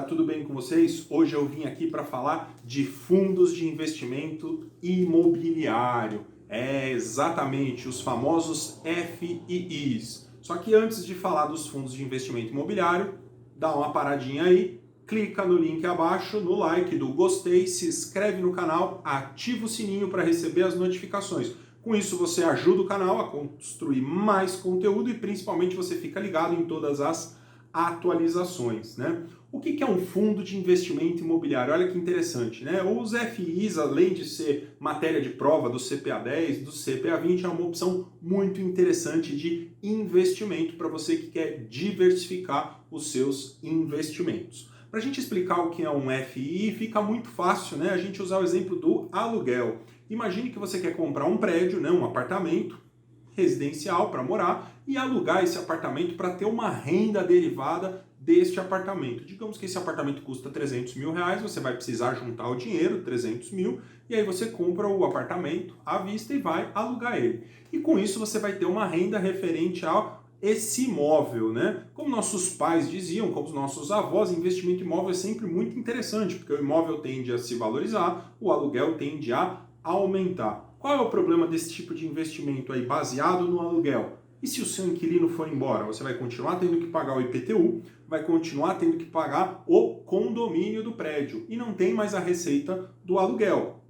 galera, tudo bem com vocês? Hoje eu vim aqui para falar de fundos de investimento imobiliário. É exatamente os famosos FIIs. Só que antes de falar dos fundos de investimento imobiliário, dá uma paradinha aí, clica no link abaixo, no like do gostei, se inscreve no canal, ativa o sininho para receber as notificações. Com isso você ajuda o canal a construir mais conteúdo e principalmente você fica ligado em todas as atualizações, né? O que é um fundo de investimento imobiliário? Olha que interessante, né? Os FIs, além de ser matéria de prova do CPA 10, do CPA 20, é uma opção muito interessante de investimento para você que quer diversificar os seus investimentos. Para a gente explicar o que é um FI, fica muito fácil, né? A gente usar o exemplo do aluguel. Imagine que você quer comprar um prédio, né? Um apartamento residencial para morar e alugar esse apartamento para ter uma renda derivada deste apartamento. Digamos que esse apartamento custa 300 mil reais, você vai precisar juntar o dinheiro, 300 mil, e aí você compra o apartamento à vista e vai alugar ele. E com isso você vai ter uma renda referente a esse imóvel, né? Como nossos pais diziam, como os nossos avós, investimento imóvel é sempre muito interessante, porque o imóvel tende a se valorizar, o aluguel tende a aumentar. Qual é o problema desse tipo de investimento aí baseado no aluguel? E se o seu inquilino for embora? Você vai continuar tendo que pagar o IPTU, vai continuar tendo que pagar o condomínio do prédio e não tem mais a receita do aluguel.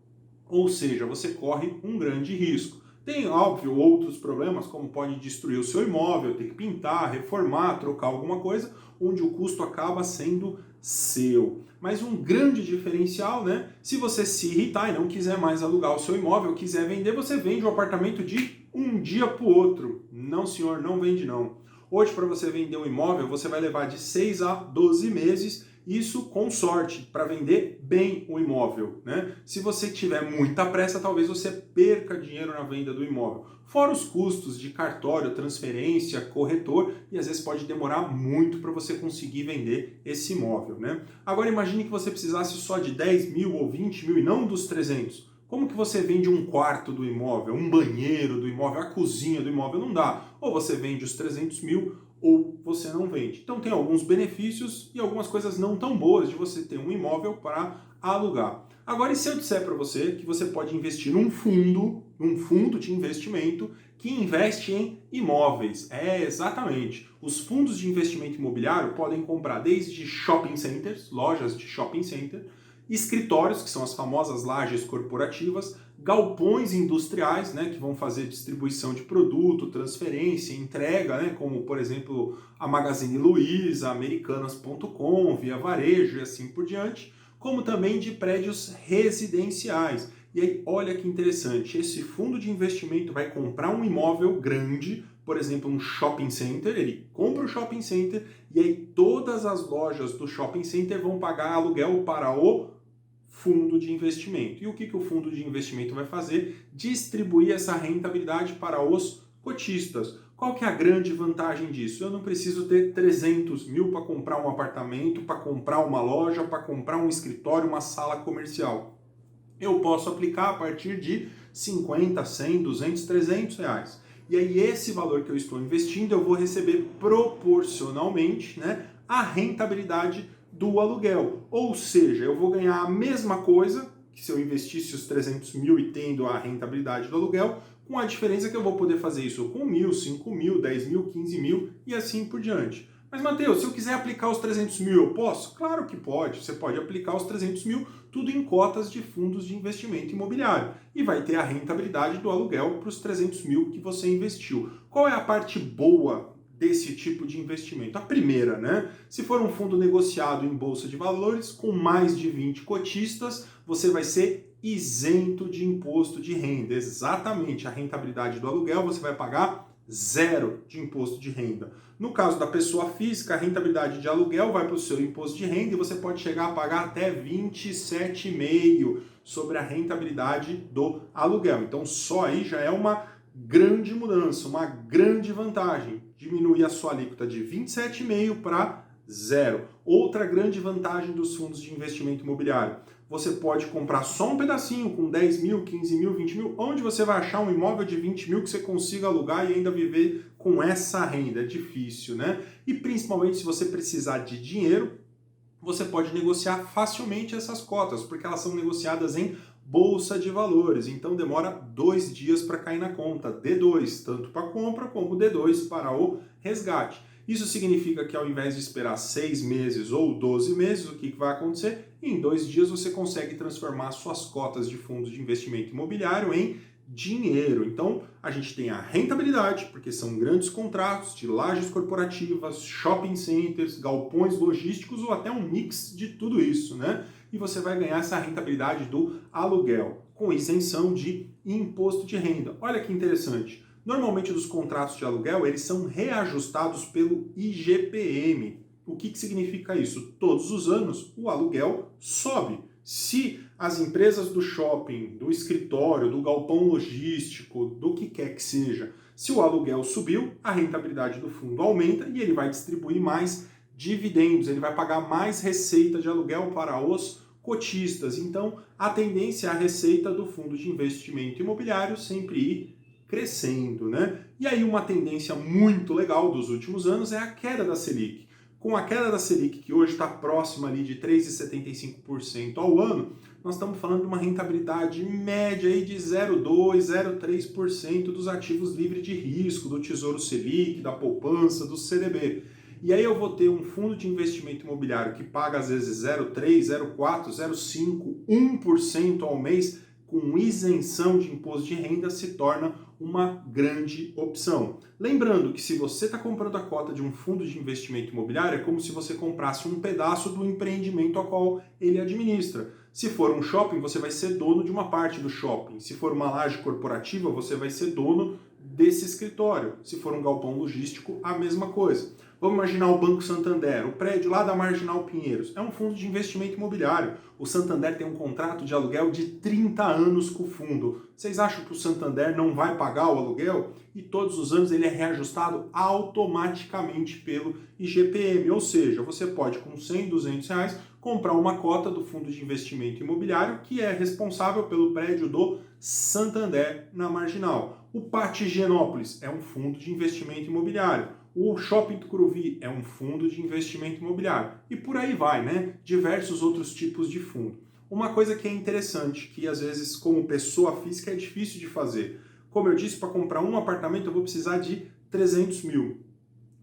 Ou seja, você corre um grande risco. Tem, óbvio, outros problemas, como pode destruir o seu imóvel, ter que pintar, reformar, trocar alguma coisa, onde o custo acaba sendo seu. Mas um grande diferencial, né? Se você se irritar e não quiser mais alugar o seu imóvel, quiser vender, você vende o apartamento de um dia para o outro. Não, senhor, não vende não. Hoje, para você vender um imóvel, você vai levar de 6 a 12 meses, isso com sorte, para vender bem o imóvel, né? Se você tiver muita pressa, talvez você perca dinheiro na venda do imóvel. Fora os custos de cartório, transferência, corretor, e às vezes pode demorar muito para você conseguir vender esse imóvel, né? Agora imagine que você precisasse só de 10 mil ou 20 mil e não dos 300. Como que você vende um quarto do imóvel, um banheiro do imóvel, a cozinha do imóvel? Não dá. Ou você vende os 300 mil ou você não vende. Então tem alguns benefícios e algumas coisas não tão boas de você ter um imóvel para alugar. Agora, e se eu disser para você que você pode investir num fundo de investimento que investe em imóveis? É, exatamente. Os fundos de investimento imobiliário podem comprar desde shopping centers, lojas de shopping center, escritórios, que são as famosas lajes corporativas, galpões industriais, né, que vão fazer distribuição de produto, transferência, entrega, né, como, por exemplo, a Magazine Luiza, Americanas.com, Via Varejo e assim por diante, como também de prédios residenciais. E aí, olha que interessante, esse fundo de investimento vai comprar um imóvel grande, por exemplo, um shopping center, ele compra o shopping center e aí todas as lojas do shopping center vão pagar aluguel para o fundo de investimento. E o que o fundo de investimento vai fazer? Distribuir essa rentabilidade para os cotistas. Qual que é a grande vantagem disso? Eu não preciso ter 300 mil para comprar um apartamento, para comprar uma loja, para comprar um escritório, uma sala comercial. Eu posso aplicar a partir de 50, 100, 200, 300 reais. E aí esse valor que eu estou investindo eu vou receber proporcionalmente, né, a rentabilidade do aluguel. Ou seja, eu vou ganhar a mesma coisa que se eu investisse os 300 mil e tendo a rentabilidade do aluguel, com a diferença que eu vou poder fazer isso com 1.000, 5.000, 10 mil, 15 mil e assim por diante. Mas, Matheus, se eu quiser aplicar os 300 mil, eu posso? Claro que pode. Você pode aplicar os 300 mil, tudo em cotas de fundos de investimento imobiliário. E vai ter a rentabilidade do aluguel para os 300 mil que você investiu. Qual é a parte boa desse tipo de investimento? A primeira, né? Se for um fundo negociado em bolsa de valores, com mais de 20 cotistas, você vai ser isento de imposto de renda. Exatamente, a rentabilidade do aluguel você vai pagar zero de imposto de renda. No caso da pessoa física, a rentabilidade de aluguel vai para o seu imposto de renda e você pode chegar a pagar até 27,5% sobre a rentabilidade do aluguel. Então só aí já é uma grande mudança, uma grande vantagem. Diminuir a sua alíquota de 27,5% para zero. Outra grande vantagem dos fundos de investimento imobiliário. Você pode comprar só um pedacinho com 10 mil, 15 mil, 20 mil. Onde você vai achar um imóvel de 20 mil que você consiga alugar e ainda viver com essa renda? É difícil, né? E principalmente se você precisar de dinheiro, você pode negociar facilmente essas cotas, porque elas são negociadas em bolsa de valores, então demora 2 dias para cair na conta, D2, tanto para compra como D2 para o resgate. Isso significa que ao invés de esperar 6 meses ou 12 meses, o que vai acontecer? Em 2 dias você consegue transformar suas cotas de fundos de investimento imobiliário em dinheiro. Então, a gente tem a rentabilidade, porque são grandes contratos de lajes corporativas, shopping centers, galpões logísticos ou até um mix de tudo isso, né? E você vai ganhar essa rentabilidade do aluguel, com isenção de imposto de renda. Olha que interessante. Normalmente, os contratos de aluguel, eles são reajustados pelo IGPM. O que significa isso? Todos os anos, o aluguel sobe. Se as empresas do shopping, do escritório, do galpão logístico, do que quer que seja, se o aluguel subiu, a rentabilidade do fundo aumenta e ele vai distribuir mais dividendos, ele vai pagar mais receita de aluguel para os cotistas. Então, a tendência é a receita do fundo de investimento imobiliário sempre ir crescendo, né? E aí uma tendência muito legal dos últimos anos é a queda da Selic. Com a queda da Selic, que hoje está próxima ali de 3,75% ao ano, nós estamos falando de uma rentabilidade média aí de 0,2%, 0,3% dos ativos livres de risco, do Tesouro Selic, da poupança, do CDB. E aí eu vou ter um fundo de investimento imobiliário que paga às vezes 0,3%, 0,4%, 0,5%, 1% ao mês, com isenção de imposto de renda, se torna uma grande opção. Lembrando que se você está comprando a cota de um fundo de investimento imobiliário, é como se você comprasse um pedaço do empreendimento ao qual ele administra. Se for um shopping, você vai ser dono de uma parte do shopping. Se for uma laje corporativa, você vai ser dono desse escritório. Se for um galpão logístico, a mesma coisa. Vamos imaginar o Banco Santander, o prédio lá da Marginal Pinheiros. É um fundo de investimento imobiliário. O Santander tem um contrato de aluguel de 30 anos com o fundo. Vocês acham que o Santander não vai pagar o aluguel? E todos os anos ele é reajustado automaticamente pelo IGPM. Ou seja, você pode com 100, 200 reais comprar uma cota do fundo de investimento imobiliário que é responsável pelo prédio do Santander na Marginal. O Pátio Higienópolis é um fundo de investimento imobiliário. O Shopping Tucuruvi é um fundo de investimento imobiliário. E por aí vai, né? Diversos outros tipos de fundo. Uma coisa que é interessante, que às vezes como pessoa física é difícil de fazer. Como eu disse, para comprar um apartamento eu vou precisar de 300 mil.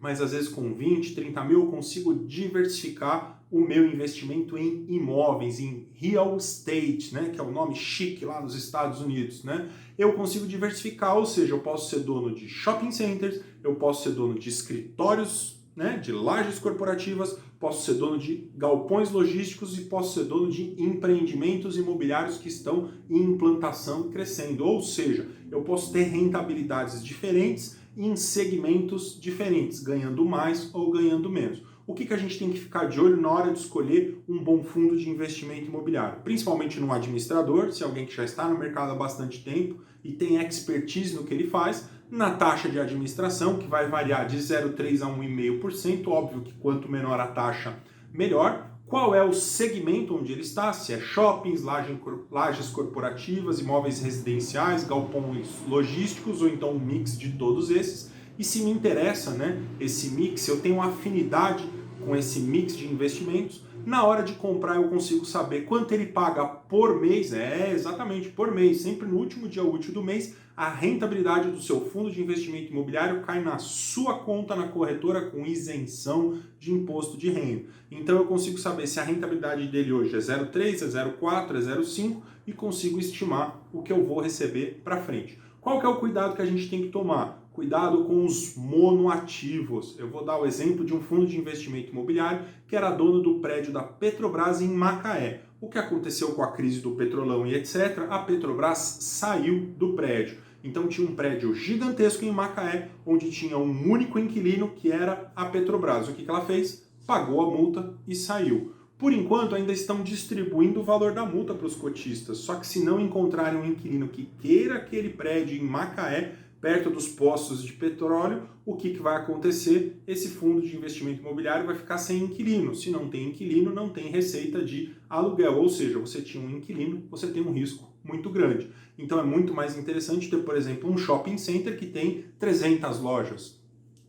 Mas às vezes com 20, 30 mil eu consigo diversificar o meu investimento em imóveis, em real estate, né, que é o nome chique lá nos Estados Unidos, né? Eu consigo diversificar, ou seja, eu posso ser dono de shopping centers, eu posso ser dono de escritórios, né, de lajes corporativas, posso ser dono de galpões logísticos e posso ser dono de empreendimentos imobiliários que estão em implantação e crescendo. Ou seja, eu posso ter rentabilidades diferentes em segmentos diferentes, ganhando mais ou ganhando menos. O que a gente tem que ficar de olho na hora de escolher um bom fundo de investimento imobiliário? Principalmente no administrador, se é alguém que já está no mercado há bastante tempo e tem expertise no que ele faz, na taxa de administração, que vai variar de 0,3% a 1,5%, óbvio que quanto menor a taxa, melhor. Qual é o segmento onde ele está, se é shoppings, lajes corporativas, imóveis residenciais, galpões logísticos ou então um mix de todos esses. E se me interessa, né, esse mix, eu tenho afinidade com esse mix de investimentos, na hora de comprar eu consigo saber quanto ele paga por mês, exatamente, por mês, sempre no último dia útil do mês, a rentabilidade do seu fundo de investimento imobiliário cai na sua conta na corretora com isenção de imposto de renda. Então eu consigo saber se a rentabilidade dele hoje é 0,3, é 0,4, é 0,5 e consigo estimar o que eu vou receber para frente. Qual que é o cuidado que a gente tem que tomar? Cuidado com os monoativos. Eu vou dar o exemplo de um fundo de investimento imobiliário que era dono do prédio da Petrobras em Macaé. O que aconteceu com a crise do petrolão e etc., a Petrobras saiu do prédio. Então tinha um prédio gigantesco em Macaé, onde tinha um único inquilino, que era a Petrobras. O que ela fez? Pagou a multa e saiu. Por enquanto, ainda estão distribuindo o valor da multa para os cotistas. Só que se não encontrarem um inquilino que queira aquele prédio em Macaé, perto dos postos de petróleo, o que vai acontecer? Esse fundo de investimento imobiliário vai ficar sem inquilino. Se não tem inquilino, não tem receita de aluguel. Ou seja, você tinha um inquilino, você tem um risco muito grande. Então é muito mais interessante ter, por exemplo, um shopping center que tem 300 lojas.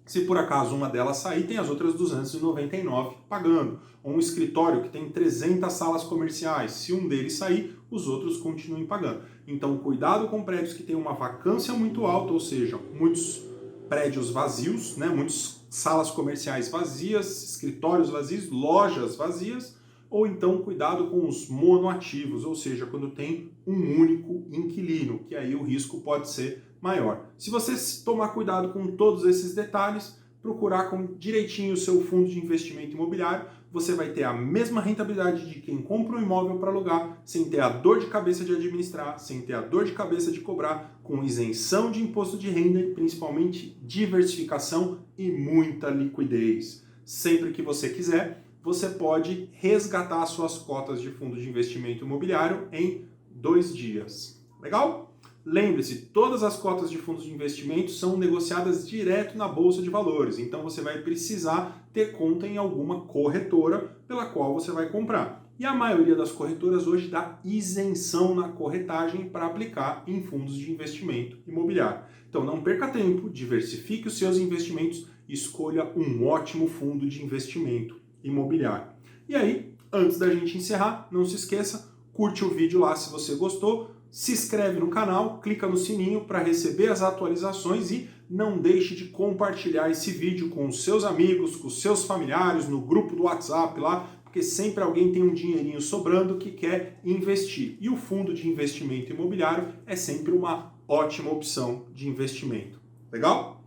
Se por acaso uma delas sair, tem as outras 299 pagando. Ou um escritório que tem 300 salas comerciais, se um deles sair, os outros continuem pagando. Então, cuidado com prédios que têm uma vacância muito alta, ou seja, muitos prédios vazios, né? Muitas salas comerciais vazias, escritórios vazios, lojas vazias, ou então cuidado com os monoativos, ou seja, quando tem um único inquilino, que aí o risco pode ser maior. Se você tomar cuidado com todos esses detalhes, procurar direitinho o seu fundo de investimento imobiliário, você vai ter a mesma rentabilidade de quem compra um imóvel para alugar, sem ter a dor de cabeça de administrar, sem ter a dor de cabeça de cobrar, com isenção de imposto de renda e principalmente diversificação e muita liquidez. Sempre que você quiser, você pode resgatar suas cotas de fundo de investimento imobiliário em 2 dias. Legal? Lembre-se, todas as cotas de fundos de investimento são negociadas direto na Bolsa de Valores, então você vai precisar ter conta em alguma corretora pela qual você vai comprar. E a maioria das corretoras hoje dá isenção na corretagem para aplicar em fundos de investimento imobiliário. Então não perca tempo, diversifique os seus investimentos e escolha um ótimo fundo de investimento imobiliário. E aí, antes da gente encerrar, não se esqueça, curte o vídeo lá se você gostou, se inscreve no canal, clica no sininho para receber as atualizações e não deixe de compartilhar esse vídeo com os seus amigos, com os seus familiares, no grupo do WhatsApp lá, porque sempre alguém tem um dinheirinho sobrando que quer investir. E o fundo de investimento imobiliário é sempre uma ótima opção de investimento. Legal?